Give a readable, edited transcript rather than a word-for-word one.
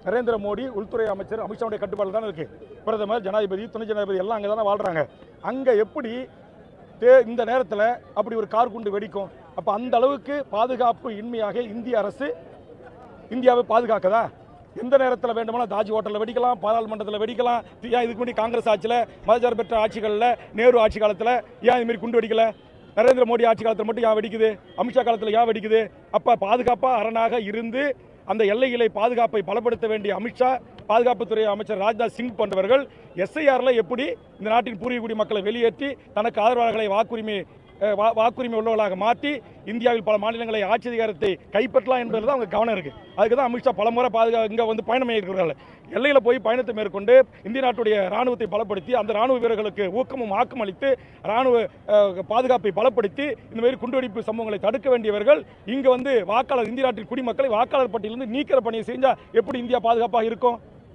நரேந்திர மோடி உள்துறை அமைச்சர் அமித்ஷாவுடைய கட்டுப்பாடு தானே இருக்கு. பிரதமர், ஜனாதிபதி, துணை ஜனாதிபதி எல்லாம் அங்கே தானே வாழ்றாங்க. அங்கே எப்படி இந்த நேரத்தில் அப்படி ஒரு கார் குண்டு வெடிக்கும்? அப்போ அந்த அளவுக்கு பாதுகாப்பு இன்மையாக இந்திய அரசு இந்தியாவை பாதுகாக்கதா? எந்த நேரத்தில் வேண்டுமானால் தாஜ் ஹோட்டலில் வெடிக்கலாம், பாராளுமன்றத்தில் வெடிக்கலாம். ஏன் இதுக்கு முன்னாடி காங்கிரஸ் ஆட்சியில், மதச்சார்பற்ற ஆட்சிகளில், நேரு ஆட்சி காலத்தில் ஏன் இதுமாரி குண்டு வெடிக்கல? நரேந்திர மோடி ஆட்சி காலத்தில் மட்டும் ஏன் வெடிக்குது? அமித்ஷா காலத்தில் ஏன் வெடிக்குது? அப்போ பாதுகாப்பாக அரணாக இருந்து அந்த எல்லைகளை பாதுகாப்பை பலப்படுத்த வேண்டிய அமித்ஷா, பாதுகாப்புத்துறை அமைச்சர் ராஜ்நாத் சிங் போன்றவர்கள் எஸ்ஐஆர்ல எப்படி இந்த நாட்டின் பூர்வீக மக்களை வெளியேற்றி தனக்கு ஆதரவாளர்களை வாக்குரிமை உள்ளவர்களாக மாற்றி இந்தியாவில் பல மாநிலங்களை ஆட்சி அதிகாரத்தை கைப்பற்றலாம் என்பதில் தான் அவங்க கவனம் இருக்கு. அதுக்கு தான் அமித்ஷா பலமுறை இங்கே வந்து பயணம் இருக்கிறார்கள். எல்லையில் போய் பயணத்தை மேற்கொண்டு இந்திய நாட்டுடைய ராணுவத்தை பலப்படுத்தி அந்த ராணுவ வீரர்களுக்கு ஊக்கமும் ஆக்கம் அளித்து ராணுவ பாதுகாப்பை பலப்படுத்தி இந்த மாதிரி குண்டுவெடிப்பு சம்பவங்களை தடுக்க வேண்டியவர்கள் இங்கே வந்து வாக்காளர், இந்திய நாட்டின் குடிமக்களை வாக்காளர் பட்டியலிருந்து நீக்கிற பணியை செஞ்சால் எப்படி இந்தியா பாதுகாப்பாக இருக்கும்?